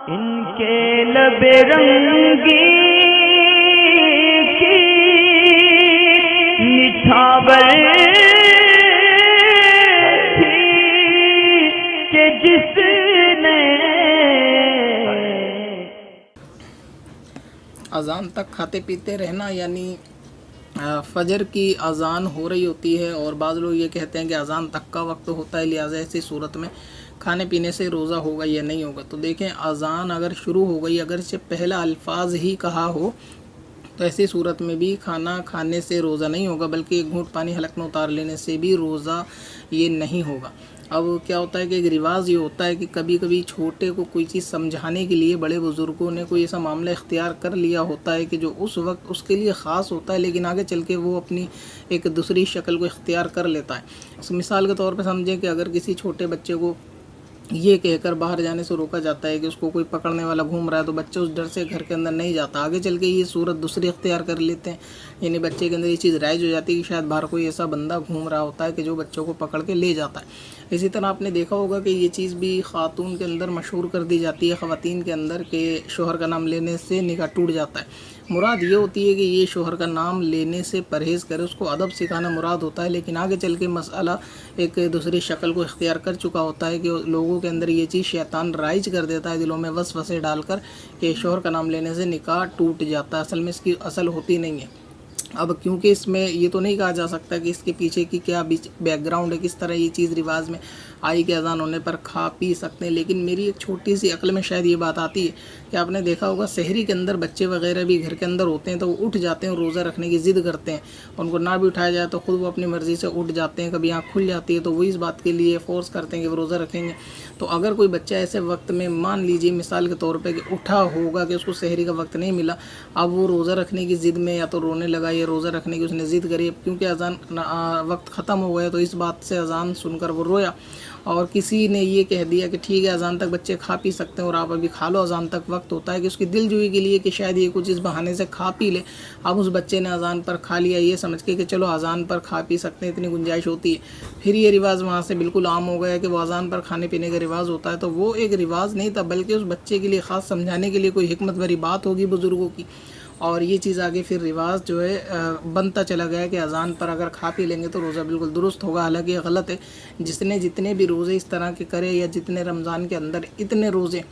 इनके लबे रंगी की निछावर थी कि जिसने अज़ान तक खाते पीते रहना, यानी फ़जर की अज़ान हो रही होती है और बाज़ लोग ये कहते हैं कि अज़ान तक का वक्त होता है, लिहाजा ऐसी सूरत में खाने पीने से रोज़ा होगा या नहीं होगा। तो देखें, अज़ान अगर शुरू हो गई, अगर से पहला अल्फाज ही कहा हो, तो ऐसी सूरत में भी खाना खाने से रोज़ा नहीं होगा, बल्कि एक घूंट पानी हलक में उतार लेने से भी रोज़ा ये नहीं होगा। अब क्या होता है कि एक रिवाज ये होता है कि कभी कभी छोटे को कोई चीज़ समझाने के लिए बड़े बुज़ुर्गों ने कोई ऐसा मामला इख्तियार कर लिया होता है कि जो उस वक्त उसके लिए ख़ास होता है, लेकिन आगे चल के वो अपनी एक दूसरी शक्ल को इख्तियार कर लेता है। मिसाल के तौर पर समझें कि अगर किसी छोटे बच्चे को ये कहकर बाहर जाने से रोका जाता है कि उसको कोई पकड़ने वाला घूम रहा है, तो बच्चे उस डर से घर के अंदर नहीं जाता। आगे चल के ये सूरत दूसरी इख्तियार कर लेते हैं, यानी बच्चे के अंदर ये चीज़ राइज हो जाती है कि शायद बाहर कोई ऐसा बंदा घूम रहा होता है कि जो बच्चों को पकड़ के ले जाता है। इसी तरह आपने देखा होगा कि ये चीज़ भी ख़ातून के अंदर मशहूर कर दी जाती है, ख़वातीन के अंदर, कि शोहर का नाम लेने से निकाह टूट जाता है। मुराद ये होती है कि ये शोहर का नाम लेने से परहेज़ करे, उसको अदब सिखाना मुराद होता है, लेकिन आगे चल के मसला एक दूसरी शक्ल को इख्तियार कर चुका होता है कि लोगों के अंदर ये चीज़ शैतान राइज कर देता है दिलों में वसवसे डालकर कि शोहर का नाम लेने से निकाह टूट जाता है। असल में इसकी असल होती नहीं है। अब क्योंकि इसमें ये तो नहीं कहा जा सकता कि इसके पीछे की क्या बैकग्राउंड है, किस तरह ये चीज़ रिवाज में आई के अज़ान होने पर खा पी सकते हैं, लेकिन मेरी एक छोटी सी अक्ल में शायद ये बात आती है कि आपने देखा होगा शहरी के अंदर बच्चे वगैरह भी घर के अंदर होते हैं तो वो उठ जाते हैं, रोज़ा रखने की ज़िद करते हैं, उनको ना भी उठाया जाए तो ख़ुद वो अपनी मर्ज़ी से उठ जाते हैं। कभी आँख खुल जाती है तो वो इस बात के लिए फ़ोर्स करते हैं कि वो रोज़ा रखेंगे। तो अगर कोई बच्चा ऐसे वक्त में, मान लीजिए मिसाल के तौर पे, कि उठा होगा कि उसको सहरी का वक्त नहीं मिला, अब वो रोज़ा रखने की ज़िद में या तो रोने लगा या रोज़ा रखने की उसने ज़िद करी, क्योंकि अज़ान वक्त ख़त्म हो गया, तो इस बात से अज़ान सुनकर वो रोया और किसी ने ये कह दिया कि ठीक है अज़ान तक बच्चे खा पी सकते हैं और आप अभी खा लो, अज़ान तक वक्त होता है, कि उसकी दिलजोई के लिए कि शायद ये कुछ इस बहाने से खा पी ले। अब उस बच्चे ने अज़ान पर खा लिया ये समझ के कि चलो अज़ान पर खा पी सकते हैं, इतनी गुंजाइश होती है। फिर ये रिवाज़ वहाँ से बिल्कुल आम हो गया कि वो अज़ान पर खाने पीने का रिवाज़ होता है। तो वो एक रिवाज़ नहीं था, बल्कि उस बच्चे के लिए ख़ास समझाने के लिए कोई हिकमत भरी बात होगी बुज़ुर्गों की, और ये चीज़ आगे फिर रिवाज जो है बनता चला गया कि अज़ान पर अगर खा पी लेंगे तो रोज़ा बिल्कुल दुरुस्त होगा। हालांकि ये गलत है। जिसने जितने भी रोज़े इस तरह के करे, या जितने रमज़ान के अंदर इतने रोज़े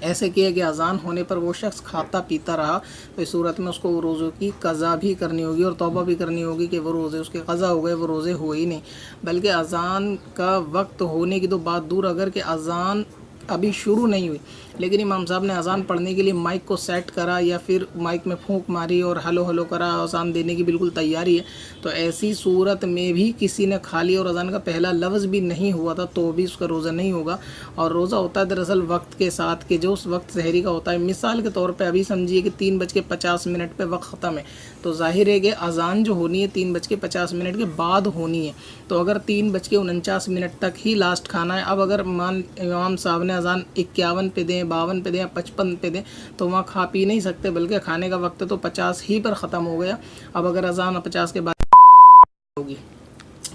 ऐसे किए कि अज़ान होने पर वो शख्स खाता पीता रहा, तो इस सूरत में उसको वो रोज़ों की क़ज़ा भी करनी होगी और तौबा भी करनी होगी कि वो रोज़े उसके क़ज़ा हो गए, वो रोज़े हुए ही नहीं। बल्कि अज़ान का वक्त होने की तो बात दूर, अगर कि अज़ान अभी शुरू नहीं हुई लेकिन इमाम साहब ने अज़ान पढ़ने के लिए माइक को सेट करा या फिर माइक में फूंक मारी और हलो हलो करा, अज़ान देने की बिल्कुल तैयारी है, तो ऐसी सूरत में भी किसी ने खा लिया और अज़ान का पहला लफ्ज़ भी नहीं हुआ था तो भी उसका रोज़ा नहीं होगा। और रोज़ा होता है दरअसल वक्त के साथ, कि जो उस वक्त सहरी का होता है। मिसाल के तौर पर अभी समझिए कि 3:50 पर वक्त ख़त्म है, तो जाहिर है कि अज़ान जो होनी है 3:50 के बाद होनी है। तो अगर 3:49 तक ही लास्ट खाना है, अब अगर मान इमाम साहब ने अज़ान 51 पे दें, 52 पे दें या 55 पे दें, तो वहाँ खा पी नहीं सकते, बल्कि खाने का वक्त तो 50 ही पर ख़त्म हो गया। अब अगर अज़ान 50 के बाद होगी।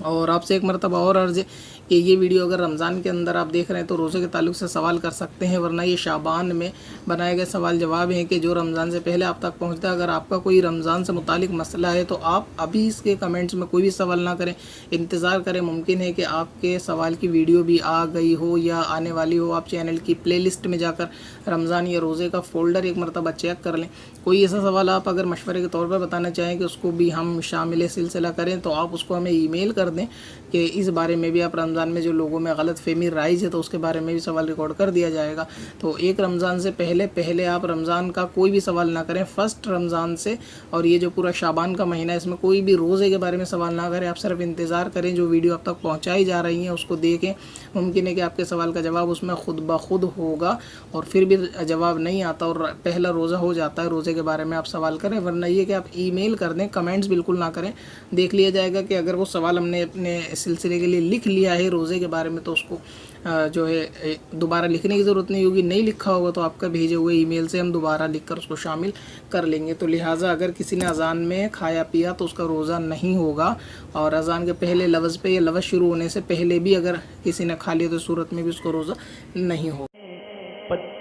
और आपसे एक मरतबा और अर्ज़ है कि ये वीडियो अगर रमज़ान के अंदर आप देख रहे हैं तो रोज़े के ताल्लुक़ से सवाल कर सकते हैं, वरना ये शाबान में बनाए गए सवाल जवाब हैं कि जो रमज़ान से पहले आप तक पहुंचता है। अगर आपका कोई रमज़ान से मुतालिक मसला है तो आप अभी इसके कमेंट्स में कोई भी सवाल ना करें, इंतज़ार करें। मुमकिन है कि आपके सवाल की वीडियो भी आ गई हो या आने वाली हो। आप चैनल की प्लेलिस्ट में जाकर रमज़ान या रोज़े का फ़ोल्डर एक मरतबा चेक कर लें। कोई ऐसा सवाल आप अगर मशवरे के तौर पर बताना चाहें कि उसको भी हम शामिल सिलसिला करें, तो आप उसको हमें ईमेल कर दें कि इस बारे में भी आप रमज़ान में जो लोगों में गलत फहमी राइज है तो उसके बारे में भी सवाल रिकॉर्ड कर दिया जाएगा। तो एक रमज़ान से पहले आप रमज़ान का कोई भी सवाल ना करें, फ़र्स्ट रमज़ान से और ये जो पूरा शाबान का महीना है इसमें कोई भी रोज़े के बारे में सवाल ना करें। आप सिर्फ इंतज़ार करें, जो वीडियो आप तक पहुँचाई जा रही हैं उसको देखें। मुमकिन है कि आपके सवाल का जवाब उसमें खुद ब खुद होगा, और फिर भी जवाब नहीं आता और पहला रोज़ा हो जाता है, रोज़े के बारे में आप सवाल करें। वरना ये कि आप ईमेल कर दें, कमेंट्स बिल्कुल ना करें। देख लिया जाएगा कि अगर वो सवाल हमने अपने सिलसिले के लिए लिख लिया है रोज़े के बारे में, तो उसको जो है दोबारा लिखने की ज़रूरत नहीं होगी। नहीं लिखा होगा तो आपका भेजे हुए ईमेल से हम दोबारा लिखकर उसको शामिल कर लेंगे। तो लिहाजा अगर किसी ने अज़ान में खाया पिया तो उसका रोज़ा नहीं होगा, और अज़ान के पहले लफ्ज़ पे या लफ्ज़ शुरू होने से पहले भी अगर किसी ने खा लिया तो सूरत में भी उसको रोज़ा नहीं होगा।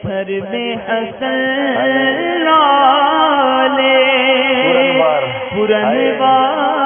पत्थर में हसन लाले पुरनवार